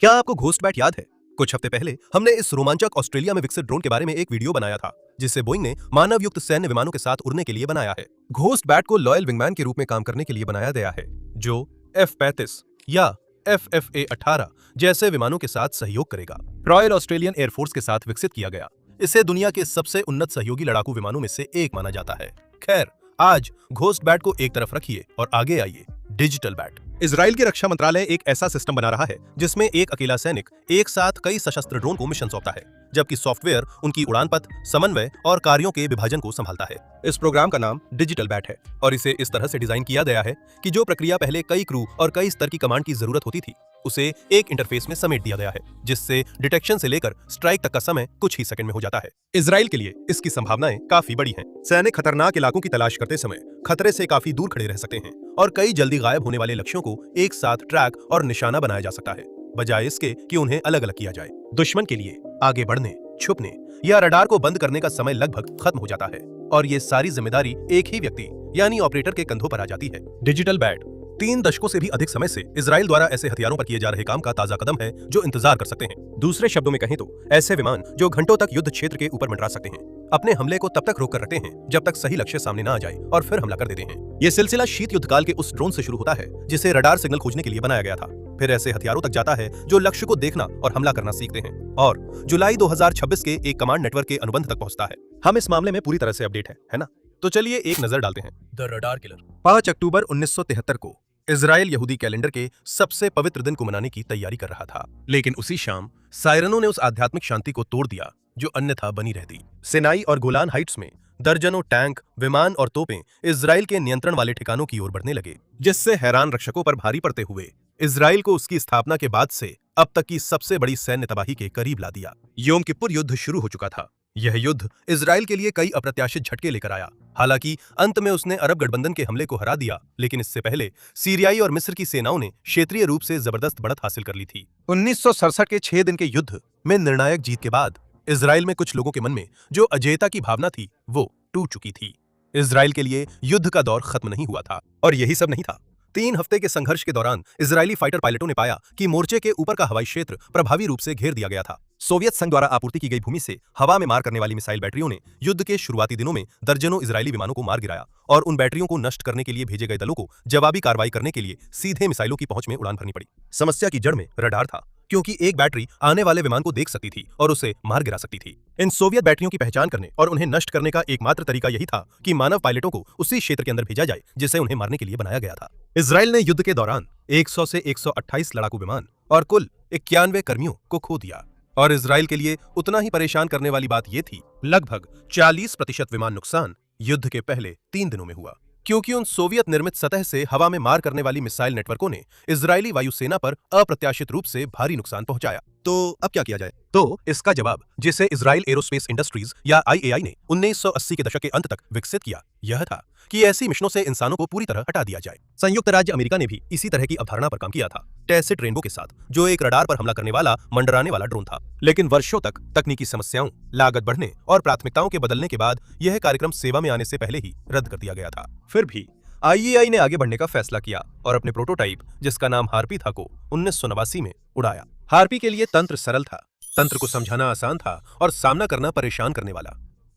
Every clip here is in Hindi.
क्या आपको घोस्ट बैट याद है? कुछ हफ्ते पहले हमने इस रोमांचक ऑस्ट्रेलिया में विकसित ड्रोन के बारे में एक वीडियो बनाया था, जिसे बोइंग ने मानव युक्त सैन्य विमानों के साथ उड़ने के लिए बनाया है। घोस्ट बैट को लॉयल विंगमैन के रूप में काम करने के लिए बनाया गया है, जो F-35 या FFA-18 जैसे विमानों के साथ सहयोग करेगा। रॉयल ऑस्ट्रेलियन एयरफोर्स के साथ विकसित किया गया, इसे दुनिया के सबसे उन्नत सहयोगी लड़ाकू विमानों में से एक माना जाता है। खैर, आज घोस्ट बैट को एक तरफ रखिए और आगे आइए डिजिटल बैट। इजराइल की रक्षा मंत्रालय एक ऐसा सिस्टम बना रहा है जिसमें एक अकेला सैनिक एक साथ कई सशस्त्र ड्रोन को मिशन सौंपता है, जबकि सॉफ्टवेयर उनकी उड़ान पथ, समन्वय और कार्यों के विभाजन को संभालता है। इस प्रोग्राम का नाम डिजिटल बैट है और इसे इस तरह से डिजाइन किया गया है कि जो प्रक्रिया पहले कई क्रू और कई स्तर की कमांड की जरूरत होती थी, उसे एक इंटरफेस में समेट दिया गया है, जिससे डिटेक्शन से लेकर स्ट्राइक तक का समय कुछ ही सेकंड में हो जाता है। इजराइल के लिए इसकी संभावनाएं काफी बड़ी हैं। सैनिक खतरनाक इलाकों की तलाश करते समय खतरे से काफी दूर खड़े रह सकते हैं और कई जल्दी गायब होने वाले लक्ष्यों को एक साथ ट्रैक और निशाना बनाया जा सकता है, बजाय इसके कि उन्हें अलग अलग किया जाए। दुश्मन के लिए आगे बढ़ने, छुपने या रडार को बंद करने का समय लगभग खत्म हो जाता है और ये सारी जिम्मेदारी एक ही व्यक्ति यानी ऑपरेटर के कंधों पर आ जाती है। डिजिटल बैट 3 दशकों से भी अधिक समय से इजराइल द्वारा ऐसे हथियारों पर किए जा रहे काम का ताजा कदम है, जो इंतजार कर सकते हैं। दूसरे शब्दों में कहें तो ऐसे विमान जो घंटों तक युद्ध क्षेत्र के ऊपर मंडरा सकते हैं, अपने हमले को तब तक रोक कर रखते हैं जब तक सही लक्ष्य सामने ना आ जाए और फिर हमला कर देते हैं। ये सिलसिला शीत युद्ध काल के उस ड्रोन से शुरू होता है जिसे रडार सिग्नल खोजने के लिए बनाया गया था, फिर ऐसे हथियारों तक जाता है जो लक्ष्य को देखना और हमला करना सीखते हैं, और जुलाई 2026 के एक कमांड नेटवर्क के अनुबंध तक पहुंचता है। हम इस मामले में पूरी तरह से अपडेट है ना? तो चलिए एक नजर डालते हैं। द रडार किलर 5 अक्टूबर 1973 को इजराइल यहूदी कैलेंडर के सबसे पवित्र दिन को मनाने की तैयारी कर रहा था, लेकिन उसी शाम सायरनों ने उस आध्यात्मिक शांति को तोड़ दिया जो अन्यथा बनी रहती। सिनाई और गोलान हाइट्स में दर्जनों टैंक, विमान और तोपें इजराइल के नियंत्रण वाले ठिकानों की ओर बढ़ने लगे, जिससे हैरान रक्षकों पर भारी पड़ते हुए इजराइल को उसकी स्थापना के बाद से अब तक की सबसे बड़ी सैन्य तबाही के करीब ला दिया। योम किपुर युद्ध शुरू हो चुका था। यह युद्ध इजराइल के लिए कई अप्रत्याशित झटके लेकर आया। हालांकि अंत में उसने अरब गठबंधन के हमले को हरा दिया, लेकिन इससे पहले सीरियाई और मिस्र की सेनाओं ने क्षेत्रीय रूप से जबरदस्त बढ़त हासिल कर ली थी। 1967 के 6 दिन के युद्ध में निर्णायक जीत के बाद इजराइल में कुछ लोगों के मन में जो अजेयता की भावना थी, वो टूट चुकी थी। इजराइल के लिए युद्ध का दौर खत्म नहीं हुआ था, और यही सब नहीं था। 3 हफ्ते के संघर्ष के दौरान इजरायली फाइटर पायलटों ने पाया कि मोर्चे के ऊपर का हवाई क्षेत्र प्रभावी रूप से घेर दिया गया था। सोवियत संघ द्वारा आपूर्ति की गई भूमि से हवा में मार करने वाली मिसाइल बैटरियों ने युद्ध के शुरुआती दिनों में दर्जनों इजरायली विमानों को मार गिराया, और उन बैटरियों को नष्ट करने के लिए भेजे गए दलों को जवाबी कार्रवाई करने के लिए सीधे मिसाइलों की पहुंच में उड़ान भरनी पड़ी। समस्या की जड़ में रडार था, क्योंकि एक बैटरी आने वाले विमान को देख सकती थी और उसे मार गिरा सकती थी। इन सोवियत बैटरियों की पहचान करने और उन्हें नष्ट करने का एकमात्र तरीका यही था कि मानव पायलटों को उसी क्षेत्र के अंदर भेजा जाए जिसे उन्हें मारने के लिए बनाया गया था। इजराइल ने युद्ध के दौरान 100 से 128 लड़ाकू विमान और कुल 91 कर्मियों को खो दिया, और इजराइल के लिए उतना ही परेशान करने वाली बात यह थी, लगभग 40% विमान नुकसान युद्ध के पहले 3 दिनों में हुआ, क्योंकि उन सोवियत निर्मित सतह से हवा में मार करने वाली मिसाइल नेटवर्कों ने इजरायली वायुसेना पर अप्रत्याशित रूप से भारी नुकसान पहुंचाया। तो अब क्या किया जाए? तो इसका जवाब, जिसे इजराइल एरोस्पेस इंडस्ट्रीज या IAI ने 1980 के दशक के अंत तक विकसित किया, यह था कि ऐसी मिशनों से इंसानों को पूरी तरह हटा दिया जाए। संयुक्त राज्य अमेरिका ने भी इसी तरह की अवधारणा पर काम किया था, टैसिट रेनबो के साथ, जो एक रडार पर हमला करने वाला मंडराने वाला ड्रोन था। लेकिन वर्षों तक तकनीकी समस्याओं, लागत बढ़ने और प्राथमिकताओं के बदलने के बाद यह कार्यक्रम सेवा में आने से पहले ही रद्द कर दिया गया था। फिर भी IAI ने आगे बढ़ने का फैसला किया और अपने प्रोटोटाइप, जिसका नाम हार्पी था, को 1989 में उड़ाया। हार्पी के लिए तंत्र सरल था, तंत्र को समझाना आसान था और सामना करना परेशान करने वाला।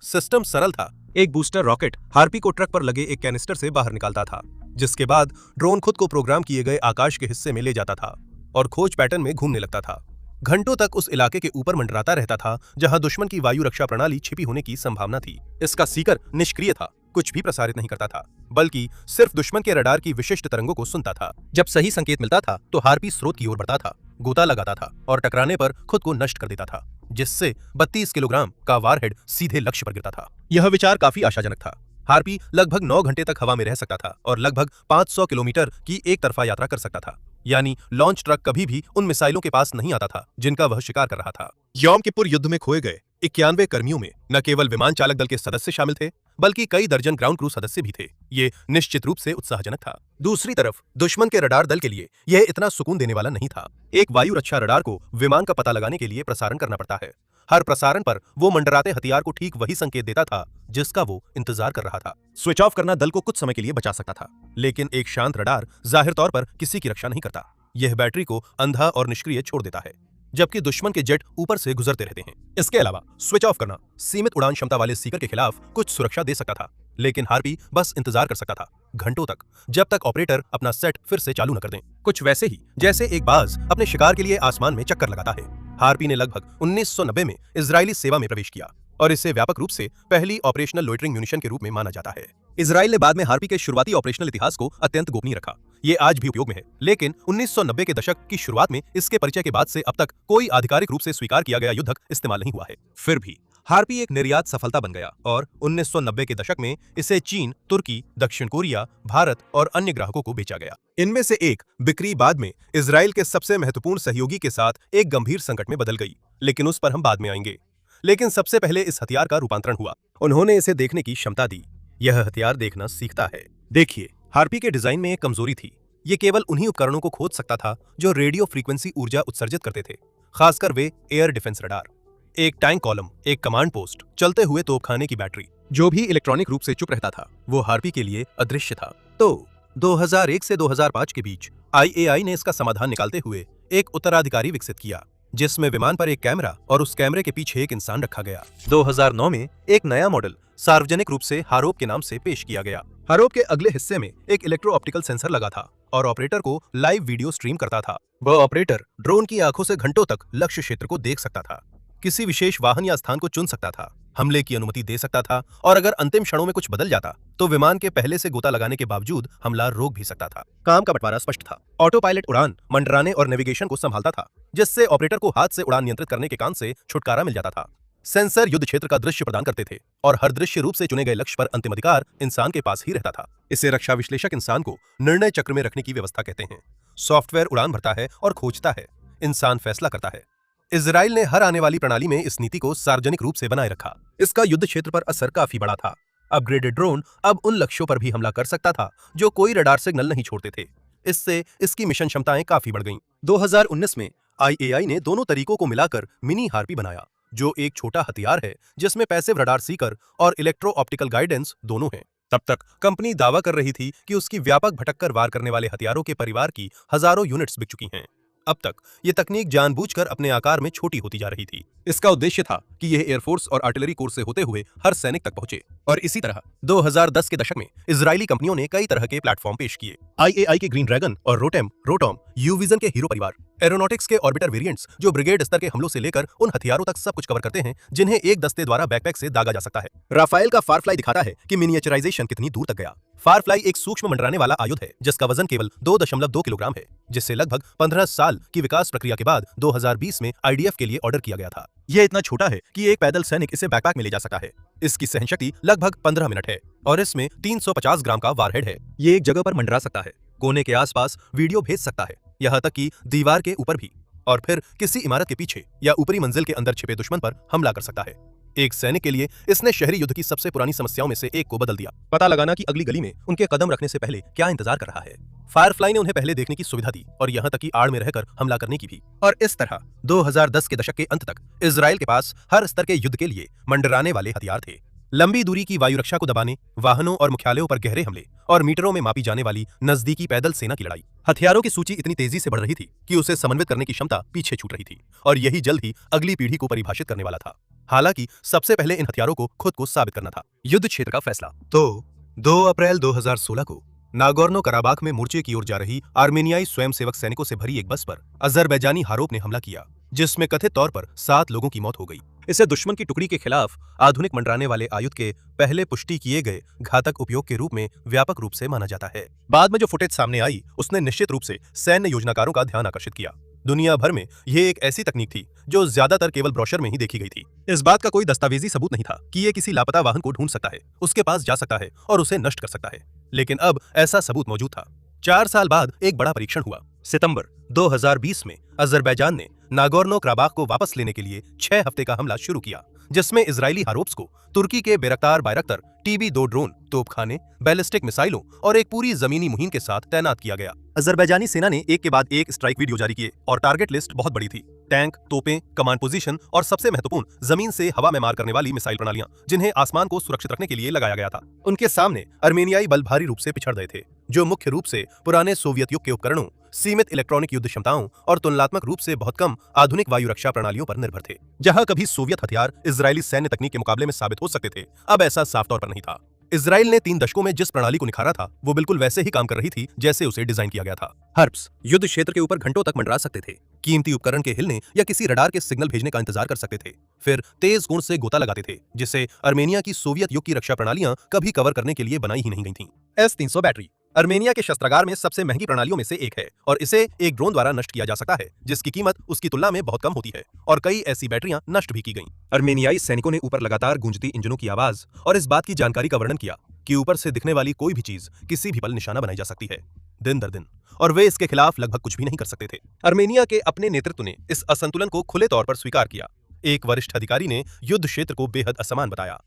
सिस्टम सरल था। एक बूस्टर रॉकेट हार्पी को ट्रक पर लगे एक कैनिस्टर से बाहर निकालता था, जिसके बाद ड्रोन खुद को प्रोग्राम किए गए आकाश के हिस्से में ले जाता था और खोज पैटर्न में घूमने लगता था। घंटों तक उस इलाके के ऊपर मंडराता रहता था जहां दुश्मन की वायु रक्षा प्रणाली छिपी होने की संभावना थी। इसका सीकर निष्क्रिय था, कुछ भी प्रसारित नहीं करता था, बल्कि सिर्फ दुश्मन के रडार की विशिष्ट तरंगों को सुनता था। जब सही संकेत मिलता था तो हार्पी स्रोत की ओर बढ़ता था, गोता लगाता था और टकराने पर खुद को नष्ट कर देता था, जिससे 32 किलोग्राम का वारहेड सीधे लक्ष्य पर गिरता था। यह विचार काफी आशाजनक था। हार्पी लगभग 9 घंटे तक हवा में रह सकता था और लगभग 500 किलोमीटर की एक तरफा यात्रा कर सकता था, यानी लॉन्च ट्रक कभी भी उन मिसाइलों के पास नहीं आता था जिनका वह शिकार कर रहा था। यौम किपुर युद्ध में खोए गए 91 कर्मियों में न केवल विमान चालक दल के सदस्य शामिल थे, बल्कि कई दर्जन ग्राउंड क्रू सदस्य भी थे। ये निश्चित रूप से उत्साहजनक था। दूसरी तरफ दुश्मन के रडार दल के लिए यह इतना सुकून देने वाला नहीं था। एक वायु रक्षा रडार को विमान का पता लगाने के लिए प्रसारण करना पड़ता है। हर प्रसारण पर वो मंडराते हथियार को ठीक वही संकेत देता था जिसका वो इंतजार कर रहा था। स्विच ऑफ करना दल को कुछ समय के लिए बचा सकता था, लेकिन एक शांत रडार जाहिर तौर पर किसी की रक्षा नहीं करता। यह बैटरी को अंधा और निष्क्रिय छोड़ देता है, जबकि दुश्मन के जेट ऊपर से गुजरते रहते हैं। इसके अलावा स्विच ऑफ करना सीमित उड़ान क्षमता वाले सीकर के खिलाफ कुछ सुरक्षा दे सकता था, लेकिन हार्पी बस इंतजार कर सकता था घंटों तक, जब तक ऑपरेटर अपना सेट फिर से चालू न कर दें। कुछ वैसे ही जैसे एक बाज अपने शिकार के लिए आसमान में चक्कर लगाता है। हार्पी ने लगभग 1990 में इजरायली सेवा में प्रवेश किया और इसे व्यापक रूप से पहली ऑपरेशनल लोइटरिंग म्यूनिशन के रूप में माना जाता है। इजराइल ने बाद में हार्पी के शुरुआती ऑपरेशनल इतिहास को अत्यंत गोपनीय रखा। ये आज भी उपयोग में है, लेकिन 1990 के दशक की शुरुआत में इसके परिचय के बाद से अब तक कोई आधिकारिक रूप से स्वीकार किया गया युद्धक इस्तेमाल नहीं हुआ है। फिर भी हार्पी एक निर्यात सफलता बन गया और 1990 के दशक में इसे चीन, तुर्की, दक्षिण कोरिया, भारत और अन्य ग्राहकों को बेचा गया। इनमें से एक बिक्री बाद में इजराइल के सबसे महत्वपूर्ण सहयोगी के साथ एक गंभीर संकट में बदल गई, लेकिन उस पर हम बाद में आएंगे। लेकिन सबसे पहले इस हथियार का रूपांतरण हुआ। उन्होंने इसे देखने की क्षमता दी। यह हथियार देखना सीखता है। देखिए, हार्पी के डिजाइन में एक कमजोरी थी। ये केवल उन्हीं उपकरणों को खोज सकता था जो रेडियो फ्रीक्वेंसी ऊर्जा उत्सर्जित करते थे, खासकर वे एयर डिफेंस रडार। एक टैंक कॉलम, एक कमांड पोस्ट, चलते हुए तोपखाने की बैटरी, जो भी इलेक्ट्रॉनिक रूप से चुप रहता था, वो हार्पी के लिए अदृश्य था। तो 2001 से 2005 के बीच IAI ने इसका समाधान निकालते हुए एक उत्तराधिकारी विकसित किया, जिसमें विमान पर एक कैमरा और उस कैमरे के पीछे एक इंसान रखा गया। 2009 में एक नया मॉडल सार्वजनिक रूप से हारोप के नाम से पेश किया गया। हारोप के अगले हिस्से में एक इलेक्ट्रो ऑप्टिकल सेंसर लगा था और ऑपरेटर को लाइव वीडियो स्ट्रीम करता था। वह ऑपरेटर ड्रोन की आंखों से घंटों तक लक्ष्य क्षेत्र को देख सकता था, किसी विशेष वाहन या स्थान को चुन सकता था, हमले की अनुमति दे सकता था और अगर अंतिम क्षणों में कुछ बदल जाता तो विमान के पहले से गोता लगाने के बावजूद हमला रोक भी सकता था। काम का बंटवारा स्पष्ट था। ऑटो पायलट उड़ान, मंडराने और नेविगेशन को संभालता था, जिससे ऑपरेटर को हाथ से उड़ान नियंत्रित करने के काम से छुटकारा मिल जाता था। सेंसर युद्ध क्षेत्र का दृश्य प्रदान करते थे और हर दृश्य रूप से चुने गए लक्ष्य पर अंतिम अधिकार इंसान के पास ही रहता था। इसे रक्षा विश्लेषक इंसान को निर्णय चक्र में रखने की व्यवस्था कहते हैं। सॉफ्टवेयर उड़ान भरता है और खोजता है, इंसान फैसला करता है। इजराइल ने हर आने वाली प्रणाली में इस नीति को सार्वजनिक रूप से बनाए रखा। इसका युद्ध क्षेत्र पर असर काफी बड़ा था। अपग्रेडेड ड्रोन अब उन लक्ष्यों पर भी हमला कर सकता था जो कोई रडार सिग्नल नहीं छोड़ते थे। इससे इसकी मिशन क्षमताएं काफी बढ़ गईं। 2019 में IAI ने दोनों तरीकों को मिलाकर मिनी हार्पी बनाया, जो एक छोटा हथियार है जिसमें पैसिव रडार सीकर और इलेक्ट्रो ऑप्टिकल गाइडेंस दोनों हैं। तब तक कंपनी दावा कर रही थी कि उसकी व्यापक भटककर वार करने वाले हथियारों के परिवार की हजारों यूनिट्स बिक चुकी हैं। अब तक ये तकनीक जानबूझकर अपने आकार में छोटी होती जा रही थी। इसका उद्देश्य था कि यह एयरफोर्स और आर्टिलरी कोर से होते हुए हर सैनिक तक पहुंचे। और इसी तरह 2010 के दशक में इजरायली कंपनियों ने कई तरह के प्लेटफॉर्म पेश किए। IAI के ग्रीन ड्रैगन और रोटॉम, यूविजन के हीरो परिवार, एरोनॉटिक्स के ऑर्बिटर वेरिएंट्स जो ब्रिगेड स्तर के हमलों से लेकर उन हथियारों तक सब कुछ कवर करते हैं जिन्हें एक दस्ते द्वारा बैकपैक से दागा जा सकता है। राफेल का फायरफ्लाई दिखाता है कि मिनिएचराइजेशन कितनी दूर तक गया। फायरफ्लाई एक सूक्ष्म मंडराने वाला आयुध है जिसका वजन केवल 2.2 किलोग्राम है, जिससे लगभग 15 साल की विकास प्रक्रिया के बाद 2020 में IDF के लिए ऑर्डर किया गया था। यह इतना छोटा है कि एक पैदल सैनिक इसे बैकपैक में ले जा सकता है। इसकी सहनशक्ति लगभग 15 मिनट है और इसमें 350 ग्राम का वारहेड है। ये एक जगह पर मंडरा सकता है, कोने के आसपास वीडियो भेज सकता है, यहाँ तक कि दीवार के ऊपर भी, और फिर किसी इमारत के पीछे या ऊपरी मंजिल के अंदर छिपे दुश्मन पर हमला कर सकता है। एक सैनिक के लिए इसने शहरी युद्ध की सबसे पुरानी समस्याओं में से एक को बदल दिया, पता लगाना कि अगली गली में उनके कदम रखने से पहले क्या इंतजार कर रहा है। फायरफ्लाई ने उन्हें पहले देखने की सुविधा दी और यहाँ तक कि आड़ में रहकर हमला करने की भी। और इस तरह 2010 के दशक के अंत तक इजराइल के पास हर स्तर के युद्ध के लिए मंडराने वाले हथियार थे। लंबी दूरी की वायु रक्षा को दबाने, वाहनों और मुख्यालयों पर गहरे हमले और मीटरों में मापी जाने वाली नजदीकी पैदल सेना की लड़ाई। हथियारों की सूची इतनी तेजी से बढ़ रही थी कि उसे समन्वित करने की क्षमता पीछे छूट रही थी और यही जल्द ही अगली पीढ़ी को परिभाषित करने वाला था। हालांकि सबसे पहले इन हथियारों को खुद को साबित करना था। युद्ध क्षेत्र का फैसला। तो 2 अप्रैल 2016 को नागोर्नो कराबाख में मोर्चे की ओर जा रही आर्मेनियाई स्वयंसेवक सैनिकों से भरी एक बस पर अजरबैजानी हारोप ने हमला किया, जिसमें कथित तौर पर 7 लोगों की मौत हो गई। इसे दुश्मन की टुकड़ी के खिलाफ आधुनिक मंडराने वाले आयुध के पहले पुष्टि किए गए घातक उपयोग के रूप में व्यापक रूप से माना जाता है। बाद में जो फुटेज सामने आई उसने निश्चित रूप से सैन्य योजनाकारों का ध्यान आकर्षित किया। दुनिया भर में यह एक ऐसी तकनीक थी जो ज्यादातर केवल ब्रोशर में ही देखी गई थी। इस बात का कोई दस्तावेजी सबूत नहीं था कि ये किसी लापता वाहन को ढूंढ सकता है, उसके पास जा सकता है और उसे नष्ट कर सकता है। लेकिन अब ऐसा सबूत मौजूद था। 4 साल बाद एक बड़ा परीक्षण हुआ। सितंबर 2020 में अजरबैजान ने नागोर्नो कराबाख को वापस लेने के लिए 6 हफ्ते का हमला शुरू किया, जिसमें इजरायली हारोप्स को तुर्की के बेरक्तार बायरक्तर TB2 ड्रोन, तोपखाने, बैलिस्टिक मिसाइलों और एक पूरी जमीनी मुहिम के साथ तैनात किया गया। अजरबैजानी सेना ने एक के बाद एक स्ट्राइक वीडियो जारी किए और टारगेट लिस्ट बहुत बड़ी थी। टैंक, तोपें, कमांड पोजीशन और सबसे महत्वपूर्ण जमीन से हवा में मार करने वाली मिसाइल प्रणालियां, जिन्हें आसमान को सुरक्षित रखने के लिए लगाया गया था। उनके सामने अर्मेनियाई बल भारी रूप से पिछड़ गए थे, जो मुख्य रूप से पुराने सोवियत युग के उपकरणों, सीमित इलेक्ट्रॉनिक युद्ध क्षमताओं और तुलनात्मक रूप से बहुत कम आधुनिक वायु रक्षा प्रणालियों पर निर्भर थे। जहां कभी सोवियत हथियार इजरायली सैन्य तकनीक के मुकाबले में साबित हो सकते थे, अब ऐसा साफ तौर पर नहीं था। इजराइल ने 3 दशकों में जिस प्रणाली को निखारा था, वो बिल्कुल वैसे ही काम कर रही थी जैसे उसे डिजाइन किया गया था। हर्प्स युद्ध क्षेत्र के ऊपर घंटों तक मंडरा सकते थे, कीमती उपकरण के हिलने या किसी रडार के सिग्नल भेजने का इंतजार कर सकते थे, फिर तेज कोण से गोता लगाते थे, जिससे अर्मेनिया की सोवियत युग की रक्षा प्रणालियां कभी कवर करने के लिए बनाई ही नहीं गई थीं। S-300 बैटरी अर्मेनिया के शस्त्रागार में सबसे महंगी प्रणालियों में से एक है और इसे एक ड्रोन द्वारा नष्ट किया जा सकता है, जिसकी कीमत उसकी तुलना में बहुत कम होती है और कई ऐसी बैटरियां नष्ट भी की गईं। अर्मेनियाई सैनिकों ने ऊपर लगातार गूंजती इंजनों की आवाज और इस बात की जानकारी का वर्णन किया कि ऊपर से दिखने वाली कोई भी चीज किसी भी पल निशाना बनाई जा सकती है, दिन दर दिन, और वे इसके खिलाफ लगभग कुछ भी नहीं कर सकते थे। अर्मेनिया के अपने नेतृत्व ने इस असंतुलन को खुले तौर पर स्वीकार किया। एक वरिष्ठ अधिकारी ने युद्ध क्षेत्र को बेहद असमान बताया।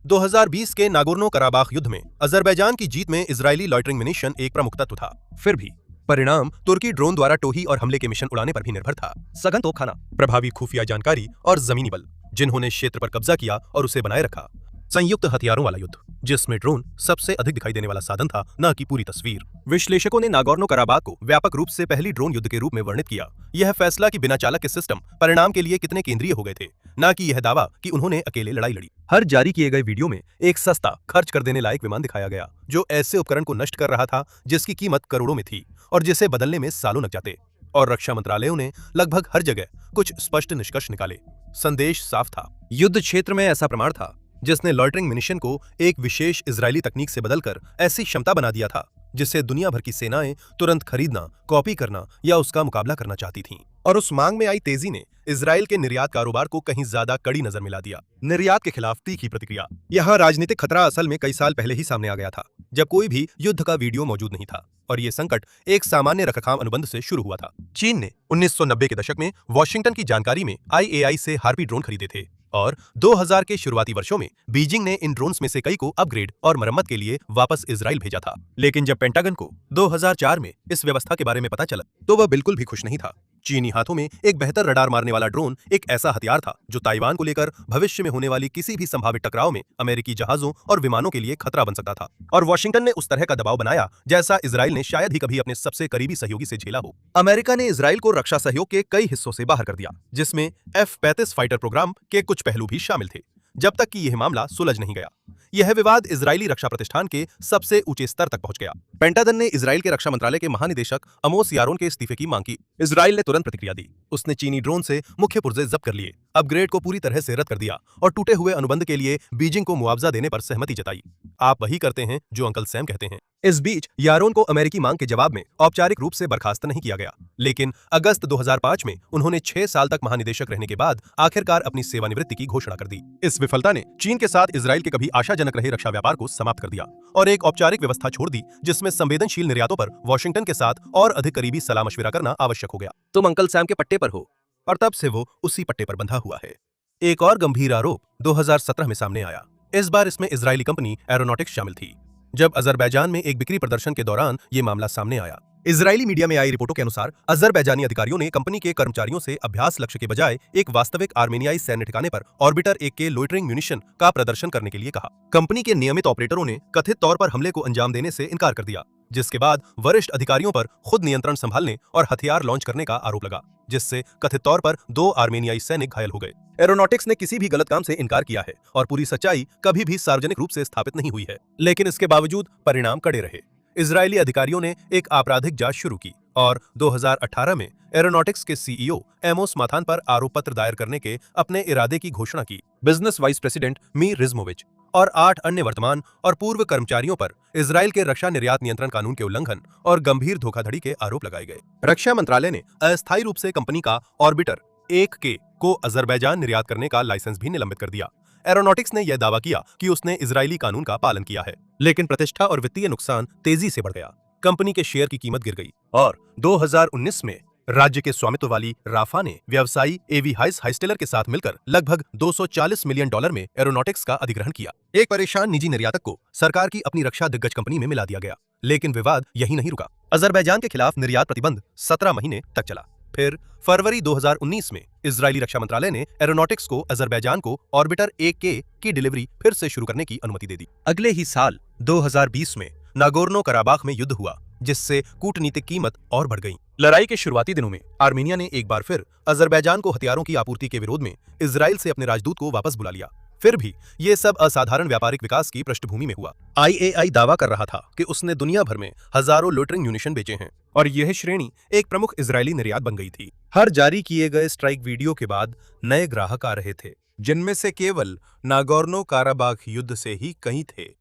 2020 के नागोर्नो कराबाख युद्ध में अजरबैजान की जीत में इजरायली लॉइटरिंग मिशन एक प्रमुख तत्व था। फिर भी परिणाम तुर्की ड्रोन द्वारा टोही और हमले के मिशन उड़ाने पर भी निर्भर था। सघन तोपखाना, प्रभावी खुफिया जानकारी और जमीनी बल, जिन्होंने क्षेत्र पर कब्जा किया और उसे बनाए रखा। संयुक्त हथियारों वाला युद्ध, जिसमें ड्रोन सबसे अधिक दिखाई देने वाला साधन था, न कि पूरी तस्वीर। विश्लेषकों ने नागोर्नो कराबाख को व्यापक रूप से पहली ड्रोन युद्ध के रूप में वर्णित किया। यह फैसला कि बिना चालक के सिस्टम परिणाम के लिए कितने केंद्रीय हो गए थे, न कि यह दावा कि उन्होंने अकेले लड़ाई लड़ी। हर जारी किए गए वीडियो में एक सस्ता, खर्च कर देने लायक विमान दिखाया गया, जो ऐसे उपकरण को नष्ट कर रहा था जिसकी कीमत करोड़ों में थी और जिसे बदलने में सालों लग जाते। और रक्षा मंत्रालयों ने लगभग हर जगह कुछ स्पष्ट निष्कर्ष निकाले। संदेश साफ था, युद्ध क्षेत्र में ऐसा प्रमाण था जिसने लॉइटरिंग मिशन को एक विशेष इजरायली तकनीक से बदलकर ऐसी क्षमता बना दिया था जिसे दुनिया भर की सेनाएं तुरंत खरीदना, कॉपी करना या उसका मुकाबला करना चाहती थीं। और उस मांग में आई तेजी ने इजराइल के निर्यात कारोबार को कहीं ज्यादा कड़ी नजर मिला दिया। निर्यात के खिलाफ तीखी प्रतिक्रिया। यहाँ राजनीतिक खतरा असल में कई साल पहले ही सामने आ गया था, जब कोई भी युद्ध का वीडियो मौजूद नहीं था और ये संकट एक सामान्य रखरखाव अनुबंध से शुरू हुआ था। चीन ने 1990 के दशक में वॉशिंगटन की जानकारी में IAI से हार्पी ड्रोन खरीदे थे और 2000 के शुरुआती वर्षों में बीजिंग ने इन ड्रोन्स में से कई को अपग्रेड और मरम्मत के लिए वापस इजराइल भेजा था। लेकिन जब पेंटागन को 2004 में इस व्यवस्था के बारे में पता चला, तो वह बिल्कुल भी खुश नहीं था। चीनी हाथों में एक बेहतर रडार मारने वाला ड्रोन एक ऐसा हथियार था जो ताइवान को लेकर भविष्य में होने वाली किसी भी संभावित टकराव में अमेरिकी जहाजों और विमानों के लिए खतरा बन सकता था। और वॉशिंगटन ने उस तरह का दबाव बनाया जैसा इजराइल ने शायद ही कभी अपने सबसे करीबी सहयोगी से झेला हो। अमेरिका ने इजराइल को रक्षा सहयोग के कई हिस्सों से बाहर कर दिया, जिसमें F-35 फाइटर प्रोग्राम के कुछ पहलू भी शामिल थे, जब तक कि यह मामला सुलझ नहीं गया। यह विवाद इजरायली रक्षा प्रतिष्ठान के सबसे ऊंचे स्तर तक पहुंच गया। पेंटागन ने इजराइल के रक्षा मंत्रालय के महानिदेशक अमोस यारोन के इस्तीफे की मांग की। इजराइल ने तुरंत प्रतिक्रिया दी। उसने चीनी ड्रोन से मुख्य पुर्जे जब्त कर लिए, अपग्रेड को पूरी तरह से रद्द कर दिया और टूटे हुए अनुबंध के लिए बीजिंग को मुआवजा देने पर सहमति जताई। आप वही करते हैं जो अंकल सैम कहते हैं। इस बीच यारोन को अमेरिकी मांग के जवाब में औपचारिक रूप से बर्खास्त नहीं किया गया, लेकिन अगस्त 2005 में उन्होंने 6 साल तक महानिदेशक रहने के बाद आखिरकार अपनी सेवानिवृत्ति की घोषणा कर दी। इस विफलता ने चीन के साथ इजराइल के कभी आशाजनक रहे रक्षा व्यापार को समाप्त कर दिया और एक औपचारिक व्यवस्था छोड़ दी जिसमें संवेदनशील निर्यातों पर वॉशिंगटन के साथ और अधिक करीबी सलाह मशविरा करना आवश्यक हो गया। तुम अंकल सैम के पट्टे पर हो, और तब से वो उसी पट्टे पर बंधा हुआ है। एक और गंभीर आरोप 2017 में सामने आया। इस बार इसमें इजरायली कंपनी एरोनॉटिक्स शामिल थी। जब अजरबैजान में एक बिक्री प्रदर्शन के दौरान ये मामला सामने आया, इजरायली मीडिया में आई रिपोर्टों के अनुसार अजरबैजानी अधिकारियों ने कंपनी के कर्मचारियों से अभ्यास लक्ष्य के बजाय एक वास्तविक आर्मेनियाई सैन्य ठिकाने पर ऑर्बिटर 1 के लोइटरिंग म्यूनिशन का प्रदर्शन करने के लिए कहा। कंपनी के नियमित ऑपरेटरों ने कथित तौर पर हमले को अंजाम देने से इनकार कर दिया, जिसके बाद वरिष्ठ अधिकारियों पर खुद नियंत्रण संभालने और हथियार लॉन्च करने का आरोप लगा, जिससे कथित तौर पर 2 आर्मेनियाई सैनिक घायल हो गए। एरोनॉटिक्स ने किसी भी गलत काम से इनकार किया है और पूरी सच्चाई कभी भी सार्वजनिक रूप से स्थापित नहीं हुई है, लेकिन इसके बावजूद परिणाम कड़े रहे। इजरायली अधिकारियों ने एक आपराधिक जांच शुरू की और 2018 में एरोनॉटिक्स के CEO एमोस माथान पर आरोप पत्र दायर करने के अपने इरादे की घोषणा की। बिजनेस वाइस प्रेसिडेंट मी रिजमोविच और 8 अन्य वर्तमान और पूर्व कर्मचारियों पर इजराइल के रक्षा निर्यात नियंत्रण कानून के उल्लंघन और गंभीर धोखाधड़ी के आरोप लगाए गए। रक्षा मंत्रालय ने अस्थायी रूप से कंपनी का ऑर्बिटर 1 को अजरबैजान निर्यात करने का लाइसेंस भी निलंबित कर दिया। एरोनॉटिक्स ने यह दावा किया कि उसने इजरायली कानून का पालन किया है, लेकिन प्रतिष्ठा और वित्तीय नुकसान तेजी से बढ़ गया। कंपनी के शेयर की कीमत गिर गई और 2019 में राज्य के स्वामित्व वाली राफा ने व्यवसायी एवी हाइस्टेलर के साथ मिलकर लगभग $240 मिलियन में एरोनॉटिक्स का अधिग्रहण किया। एक परेशान निजी निर्यातक को सरकार की अपनी रक्षा दिग्गज कंपनी में मिला दिया गया, लेकिन विवाद यही नहीं रुका। अजरबैजान के खिलाफ निर्यात प्रतिबंध 17 महीने तक चला। फिर फरवरी 2019 में इजरायली रक्षा मंत्रालय ने एरोनॉटिक्स को अजरबैजान को ऑर्बिटर 1 की डिलीवरी फिर से शुरू करने की अनुमति दे दी। अगले ही साल 2020 में नागोर्नो कराबाख में युद्ध हुआ, जिससे कूटनीतिक कीमत और बढ़ गई। लड़ाई के शुरुआती दिनों में आर्मेनिया ने एक बार फिर अजरबैजान को हथियारों की आपूर्ति के विरोध में इजराइल से अपने राजदूत को वापस बुला लिया। फिर भी ये सब असाधारण व्यापारिक विकास की पृष्ठभूमि में हुआ। IAI दावा कर रहा था कि उसने दुनिया भर में हजारों लोटरिंग म्यूनिशन बेचे हैं और यह श्रेणी एक प्रमुख इजरायली निर्यात बन गई थी। हर जारी किए गए स्ट्राइक वीडियो के बाद नए ग्राहक आ रहे थे, जिनमें से केवल नागोर्नो काराबाख युद्ध से ही कई थे।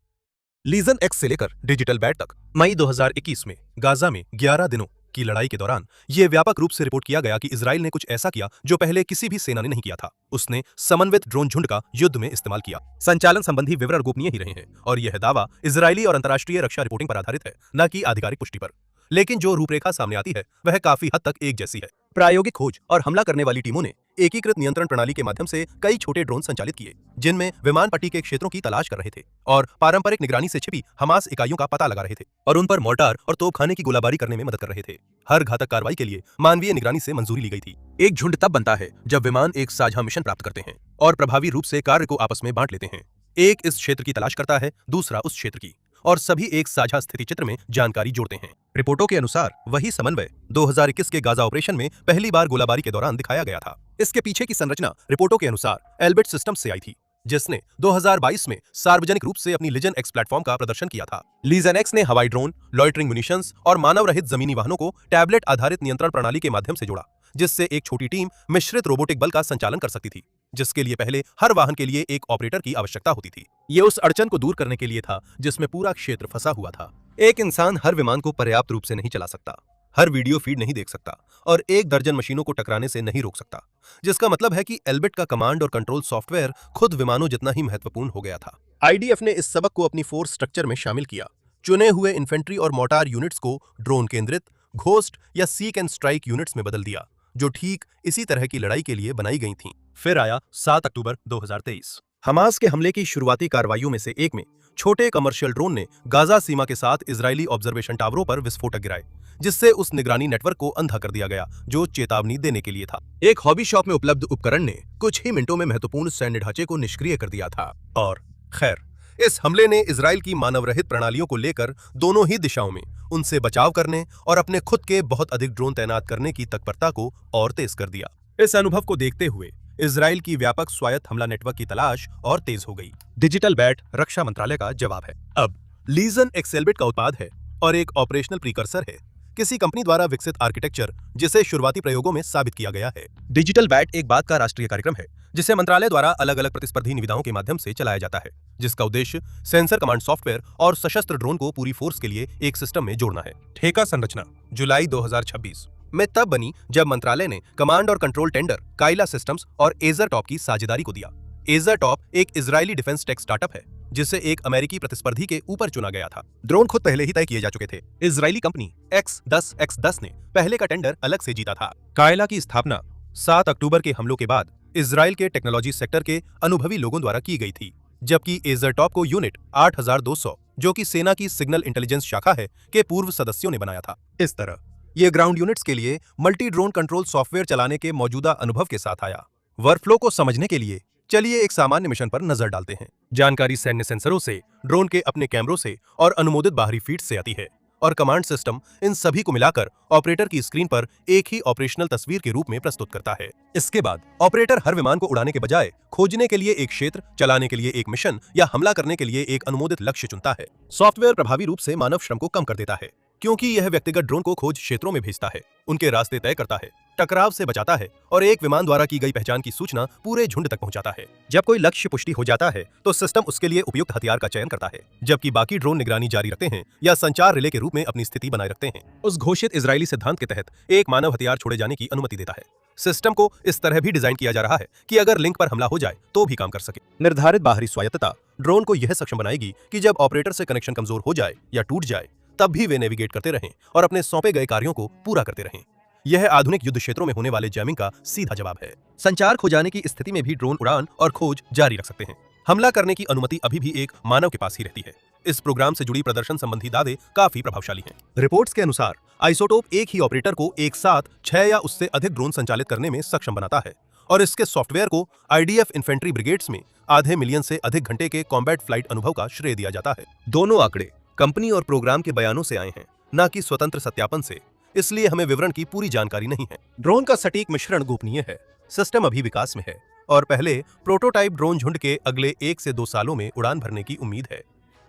लीजन एक्स से लेकर डिजिटल बैट तक मई 2021 में गाजा में 11 दिनों की लड़ाई के दौरान यह व्यापक रूप से रिपोर्ट किया गया कि इजराइल ने कुछ ऐसा किया जो पहले किसी भी सेना ने नहीं किया था। उसने समन्वित ड्रोन झुंड का युद्ध में इस्तेमाल किया। संचालन संबंधी विवरण गोपनीय ही रहे हैं और यह दावा इजरायली और अंतर्राष्ट्रीय रक्षा रिपोर्टिंग पर आधारित है, न कि आधिकारिक पुष्टि पर। लेकिन जो रूपरेखा सामने आती है वह काफी हद तक एक जैसी है। प्रायोगिक खोज और हमला करने वाली टीमों ने एकीकृत नियंत्रण प्रणाली के माध्यम से कई छोटे ड्रोन संचालित किए, जिनमें विमान पट्टी के क्षेत्रों की तलाश कर रहे थे और पारंपरिक निगरानी से छिपी हमास इकाइयों का पता लगा रहे थे और उन पर मोर्टार और तोपखाने की गोलाबारी करने में मदद कर रहे थे। हर घातक कार्रवाई के लिए मानवीय निगरानी से मंजूरी ली गई थी। एक झुंड तब बनता है जब विमान एक साझा मिशन प्राप्त करते हैं और प्रभावी रूप से कार्य को आपस में बांट लेते हैं। एक इस क्षेत्र की तलाश करता है, दूसरा उस क्षेत्र की, और सभी एक साझा स्थिति चित्र में जानकारी जोड़ते हैं। रिपोर्टों के अनुसार वही समन्वय 2021 के गाजा ऑपरेशन में पहली बार गोलाबारी के दौरान दिखाया गया था। इसके पीछे की संरचना रिपोर्टों के अनुसार एल्बिट सिस्टम्स से आई थी, जिसने 2022 में सार्वजनिक रूप से अपनी लीजन एक्स प्लेटफॉर्म का प्रदर्शन किया था। लीजन एक्स ने हवाई ड्रोन, लॉइटरिंग म्यूनिशंस और मानव रहित जमीनी वाहनों को टैबलेट आधारित नियंत्रण प्रणाली के माध्यम से जोड़ा, जिससे एक छोटी टीम मिश्रित रोबोटिक बल का संचालन कर सकती थी, जिसके लिए पहले हर वाहन के लिए एक ऑपरेटर की आवश्यकता होती थी। ये उस अड़चन को दूर करने के लिए था जिसमें पूरा क्षेत्र फंसा हुआ था। एक इंसान हर विमान को पर्याप्त रूप से नहीं चला सकता, हर वीडियो फीड नहीं देख सकता और एक दर्जन मशीनों को टकराने से नहीं रोक सकता, जिसका मतलब है कि एल्बिट का कमांड और कंट्रोल सॉफ्टवेयर खुद विमानों जितना ही महत्वपूर्ण हो गया था। IDF ने इस सबक को अपनी फोर्स स्ट्रक्चर में शामिल किया। चुने हुए इन्फेंट्री और मोर्टार यूनिट्स को ड्रोन केंद्रित, घोस्ट या सीक एंड स्ट्राइक यूनिट्स में बदल दिया, जो ठीक इसी तरह की लड़ाई के लिए बनाई गई थीं। फिर आया 7 अक्टूबर 2023। हमास के हमले की शुरुआती कार्रवाइयों में से एक में छोटे कमर्शियल ड्रोन ने गाजा सीमा के साथ इजरायली ऑब्जर्वेशन टावरों पर विस्फोटक गिराए, जिससे उस निगरानी नेटवर्क को अंधा कर दिया गया जो चेतावनी देने के लिए था। एक हॉबी शॉप में उपलब्ध उपकरण ने कुछ ही मिनटों में महत्वपूर्ण सैन्य ढांचे को निष्क्रिय कर दिया था। और खैर, इस हमले ने इजराइल की मानव रहित प्रणालियों को लेकर दोनों ही दिशाओं में उनसे बचाव करने और अपने खुद के बहुत अधिक ड्रोन तैनात करने की तत्परता को और तेज कर दिया। इस अनुभव को देखते हुए इजराइल की व्यापक स्वायत्त हमला नेटवर्क की तलाश और तेज हो गई। डिजिटल बैट रक्षा मंत्रालय का जवाब है। अब लीजन एक्स एल्बिट का उत्पाद है और एक ऑपरेशनल प्रीकर्सर है, किसी कंपनी द्वारा विकसित आर्किटेक्चर जिसे शुरुआती प्रयोगों में साबित किया गया है। डिजिटल बैट एक बाद का राष्ट्रीय कार्यक्रम है जिसे मंत्रालय द्वारा अलग अलग प्रतिस्पर्धी निविदाओं के माध्यम से चलाया जाता है, जिसका उद्देश्य सेंसर कमांड सॉफ्टवेयर और सशस्त्र ड्रोन को पूरी फोर्स के लिए एक सिस्टम में जोड़ना है। ठेका संरचना जुलाई 2026 में तब बनी जब मंत्रालय ने कमांड और कंट्रोल टेंडर काइला सिस्टम्स और एजर टॉप की साझेदारी को दिया। एजर टॉप एक इजरायली डिफेंस टेक स्टार्टअप है जिसे एक अमेरिकी प्रतिस्पर्धी के ऊपर चुना गया था। ड्रोन खुद पहले ही तय किए जा चुके थे। इजरायली कंपनी X10 ने पहले का टेंडर अलग से जीता था। काइला की स्थापना 7 अक्टूबर के हमलों के बाद इजराइल के टेक्नोलॉजी सेक्टर के अनुभवी लोगों द्वारा की गई थी, जबकि एजर टॉप को यूनिट 8200, जो कि सेना की सिग्नल इंटेलिजेंस शाखा है, के पूर्व सदस्यों ने बनाया था। इस तरह ये ग्राउंड यूनिट्स के लिए मल्टी ड्रोन कंट्रोल सॉफ्टवेयर चलाने के मौजूदा अनुभव के साथ आया। वर्कफ्लो को समझने के लिए चलिए एक सामान्य मिशन पर नजर डालते हैं। जानकारी सैन्य सेंसरों से, ड्रोन के अपने कैमरों से और अनुमोदित बाहरी फीड से आती है और कमांड सिस्टम इन सभी को मिलाकर ऑपरेटर की स्क्रीन पर एक ही ऑपरेशनल तस्वीर के रूप में प्रस्तुत करता है। इसके बाद ऑपरेटर हर विमान को उड़ाने के बजाय खोजने के लिए एक क्षेत्र, चलाने के लिए एक मिशन या हमला करने के लिए एक अनुमोदित लक्ष्य चुनता है। सॉफ्टवेयर प्रभावी रूप से मानव श्रम को कम कर देता है, क्योंकि यह व्यक्तिगत ड्रोन को खोज क्षेत्रों में भेजता है, उनके रास्ते तय करता है, टकराव से बचाता है और एक विमान द्वारा की गई पहचान की सूचना पूरे झुंड तक पहुंचाता है। जब कोई लक्ष्य पुष्टि हो जाता है तो सिस्टम उसके लिए उपयुक्त हथियार का चयन करता है, जबकि बाकी ड्रोन निगरानी जारी रखते हैं या संचार रिले के रूप में अपनी स्थिति बनाए रखते हैं। उस घोषित इजरायली सिद्धांत के तहत एक मानव हथियार छोड़े जाने की अनुमति देता है। सिस्टम को इस तरह भी डिजाइन किया जा रहा है कि अगर लिंक पर हमला हो जाए तो भी काम कर सके। निर्धारित बाहरी स्वायत्तता ड्रोन को यह सक्षम बनाएगी कि जब ऑपरेटर से कनेक्शन कमजोर हो जाए या टूट जाए तब भी वे नेविगेट करते रहें और अपने सौंपे गए कार्यों को पूरा करते रहें। यह आधुनिक युद्ध क्षेत्रों में होने वाले जैमिंग का सीधा जवाब है। संचार खो जाने की स्थिति में भी ड्रोन उड़ान और खोज जारी रख सकते हैं। हमला करने की अनुमति अभी भी एक मानव के पास ही रहती है। इस प्रोग्राम से जुड़ी प्रदर्शन संबंधी दावे काफी प्रभावशाली हैं। रिपोर्ट्स के अनुसार आइसोटोप एक ही ऑपरेटर को एक साथ 6 या उससे अधिक ड्रोन संचालित करने में सक्षम बनाता है और इसके सॉफ्टवेयर को IDF इन्फेंट्री ब्रिगेड्स में आधे मिलियन से अधिक घंटे के कॉम्बैट फ्लाइट अनुभव का श्रेय दिया जाता है। दोनों आंकड़े कंपनी और प्रोग्राम के बयानों से आए हैं, न कि स्वतंत्र सत्यापन से, इसलिए हमें विवरण की पूरी जानकारी नहीं है। ड्रोन का सटीक मिश्रण गोपनीय है। सिस्टम अभी विकास में है और पहले प्रोटोटाइप ड्रोन झुंड के अगले 1 से 2 सालों में उड़ान भरने की उम्मीद है।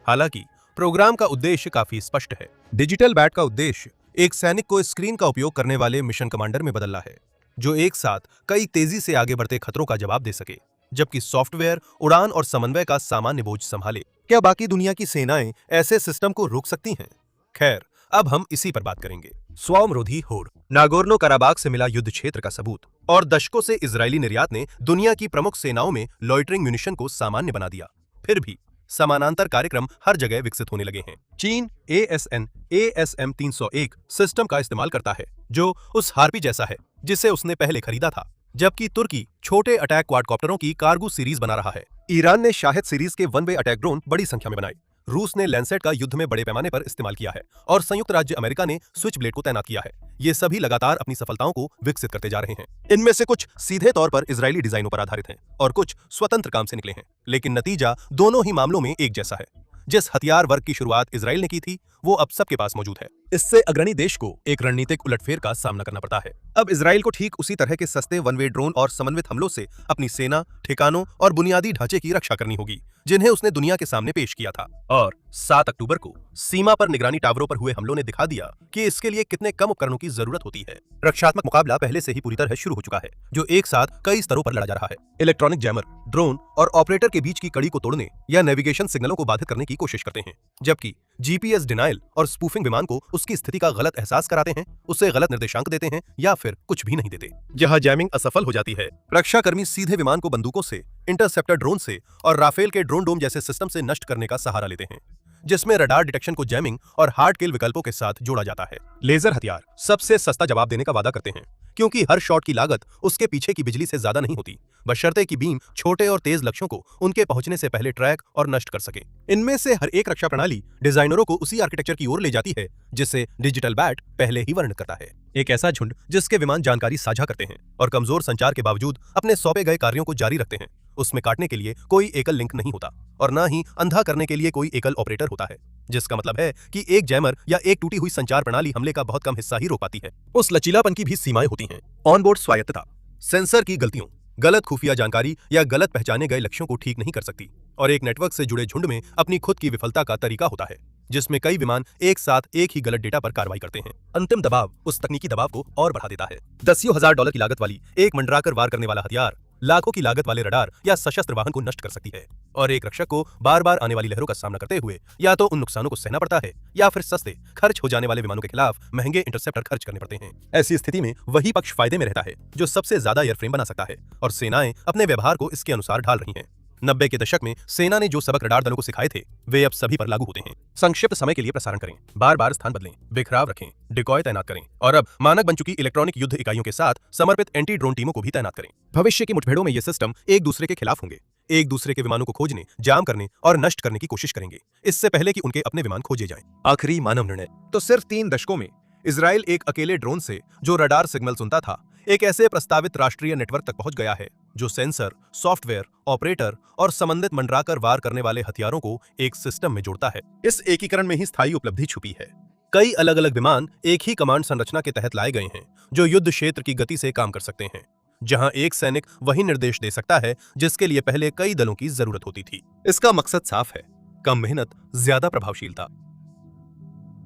हालांकि प्रोग्राम का उद्देश्य काफी स्पष्ट है। डिजिटल बैट का उद्देश्य एक सैनिक को स्क्रीन का उपयोग करने वाले मिशन कमांडर में बदलना है, जो एक साथ कई तेजी से आगे बढ़ते खतरों का जवाब दे सके, जबकि सॉफ्टवेयर उड़ान और समन्वय का सामान्य बोझ संभाले। क्या बाकी दुनिया की सेनाएं ऐसे सिस्टम को रोक सकती हैं? खैर, अब हम इसी पर बात करेंगे। स्वावरोधी होड़, नागोर्नो कराबाख से मिला युद्ध क्षेत्र का सबूत और दशकों से इजरायली निर्यात ने दुनिया की प्रमुख सेनाओं में लॉइटरिंग म्यूनिशन को सामान्य बना दिया। फिर भी समानांतर कार्यक्रम हर जगह विकसित होने लगे हैं। चीन ASM 301 सिस्टम का इस्तेमाल करता है, जो उस हार्पी जैसा है जिसे उसने पहले खरीदा था, जबकि तुर्की छोटे अटैक क्वाडकॉप्टरों की कार्गो सीरीज बना रहा है। ईरान ने शाहिद सीरीज के वन वे अटैक ड्रोन बड़ी संख्या में बनाए। रूस ने लैंसेट का युद्ध में बड़े पैमाने पर इस्तेमाल किया है और संयुक्त राज्य अमेरिका ने स्विच ब्लेड को तैनात किया है। ये सभी लगातार अपनी सफलताओं को विकसित करते जा रहे हैं। इनमें से कुछ सीधे तौर पर इजरायली डिजाइनों पर आधारित हैं और कुछ स्वतंत्र काम से निकले हैं, लेकिन नतीजा दोनों ही मामलों में एक जैसा है। जिस हथियार वर्ग की शुरुआत इजराइल ने की थी, वो अब सबके पास मौजूद है। इससे अग्रणी देश को एक रणनीतिक उलटफेर का सामना करना पड़ता है। अब इजराइल को ठीक उसी तरह के सस्ते वन वे ड्रोन और समन्वित हमलों से अपनी सेना, ठिकानों और बुनियादी ढांचे की रक्षा करनी होगी, जिन्हें उसने दुनिया के सामने पेश किया था। और 7 अक्टूबर को सीमा पर निगरानी टावरों पर हुए हमलों ने दिखा दिया कि इसके लिए कितने कम उपकरणों की जरूरत होती है। रक्षात्मक मुकाबला पहले से ही पूरी तरह शुरू हो चुका है, जो एक साथ कई स्तरों पर लड़ा जा रहा है। इलेक्ट्रॉनिक जैमर ड्रोन और ऑपरेटर के बीच की कड़ी को तोड़ने या नेविगेशन सिग्नलों को बाधित करने की कोशिश करते हैं, जबकि GPS डिनाइल और स्पूफिंग विमान को उसकी स्थिति का गलत एहसास कराते हैं, उसे गलत निर्देशांक देते हैं या फिर कुछ भी नहीं देते। यह जैमिंग असफल हो जाती है। रक्षाकर्मी सीधे विमान को बंदूकों से, इंटरसेप्टर ड्रोन से और राफेल के ड्रोन डोम जैसे सिस्टम से नष्ट करने का सहारा लेते हैं, जिसमें रडार डिटेक्शन को जैमिंग और हार्ड किल विकल्पों के साथ जोड़ा जाता है। लेजर हथियार सबसे सस्ता जवाब देने का वादा करते हैं, क्योंकि हर शॉट की लागत उसके पीछे की बिजली से ज्यादा नहीं होती, बशर्ते कि बीम छोटे और तेज लक्ष्यों को उनके पहुंचने से पहले ट्रैक और नष्ट कर सके। इनमें से हर एक रक्षा प्रणाली डिजाइनरों को उसी आर्किटेक्चर की ओर ले जाती है जिसे डिजिटल बैट पहले ही वर्णन करता है। एक ऐसा झुंड जिसके विमान जानकारी साझा करते हैं और कमजोर संचार के बावजूद अपने सौंपे गए कार्यों को जारी रखते हैं। उसमें काटने के लिए कोई एकल लिंक नहीं होता और ना ही अंधा करने के लिए कोई एकल ऑपरेटर होता है, जिसका मतलब है कि एक जैमर या एक टूटी हुई संचार प्रणाली हमले का बहुत कम हिस्सा ही रोक पाती है। उस लचीलापन की भी सीमाएं होती हैं। ऑनबोर्ड स्वायत्तता सेंसर की गलतियों, गलत खुफिया जानकारी या गलत पहचाने गए लक्ष्यों को ठीक नहीं कर सकती, और एक नेटवर्क से जुड़े झुंड में अपनी खुद की विफलता का तरीका होता है, जिसमें कई विमान एक साथ एक ही गलत डेटा पर कार्रवाई करते हैं। अंतिम दबाव उस तकनीकी दबाव को और बढ़ा देता है। दसियों हजार डॉलर की लागत वाली एक मंडराकर वार करने वाला हथियार लाखों की लागत वाले रडार या सशस्त्र वाहन को नष्ट कर सकती है, और एक रक्षक को बार बार आने वाली लहरों का सामना करते हुए या तो उन नुकसानों को सहना पड़ता है या फिर सस्ते खर्च हो जाने वाले विमानों के खिलाफ महंगे इंटरसेप्टर खर्च करने पड़ते हैं। ऐसी स्थिति में वही पक्ष फायदे में रहता है जो सबसे ज्यादा एयरफ्रेम बना सकता है, और सेनाएं अपने व्यवहार को इसके अनुसार ढाल रही हैं। 90 के दशक में सेना ने जो सबक रडार दलों को सिखाए थे, वे अब सभी पर लागू होते हैं। संक्षिप्त समय के लिए प्रसारण करें, बार बार स्थान बदलें, बिखराव रखें, डिकॉय तैनात करें, और अब मानक बन चुकी इलेक्ट्रॉनिक युद्ध इकाइयों के साथ समर्पित एंटी ड्रोन टीमों को भी तैनात करें। भविष्य की मुठभेड़ों में ये सिस्टम एक दूसरे के खिलाफ होंगे, एक दूसरे के विमानों को खोजने, जाम करने और नष्ट करने की कोशिश करेंगे, इससे पहले कि उनके अपने विमान खोजे जाएं। आखिरी मानव निर्णय तो सिर्फ 3 दशकों में इजराइल एक अकेले ड्रोन से जो रडार सिग्नल सुनता था, एक ऐसे प्रस्तावित राष्ट्रीय नेटवर्क तक पहुंच गया है जो सेंसर, सॉफ्टवेयर, ऑपरेटर और संबंधित मंडराकर वार करने वाले हथियारों को एक सिस्टम में जोड़ता है। इस एकीकरण में ही स्थायी उपलब्धि छुपी है। कई अलग अलग विमान एक ही कमांड संरचना के तहत लाए गए हैं, जो युद्ध क्षेत्र की गति से काम कर सकते हैं, जहां एक सैनिक वही निर्देश दे सकता है जिसके लिए पहले कई दलों की जरूरत होती थी। इसका मकसद साफ है, कम मेहनत, ज्यादा प्रभावशीलता,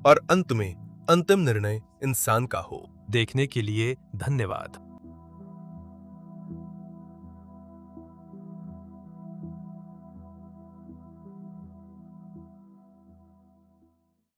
और अंत में अंतिम निर्णय इंसान का हो। देखने के लिए धन्यवाद।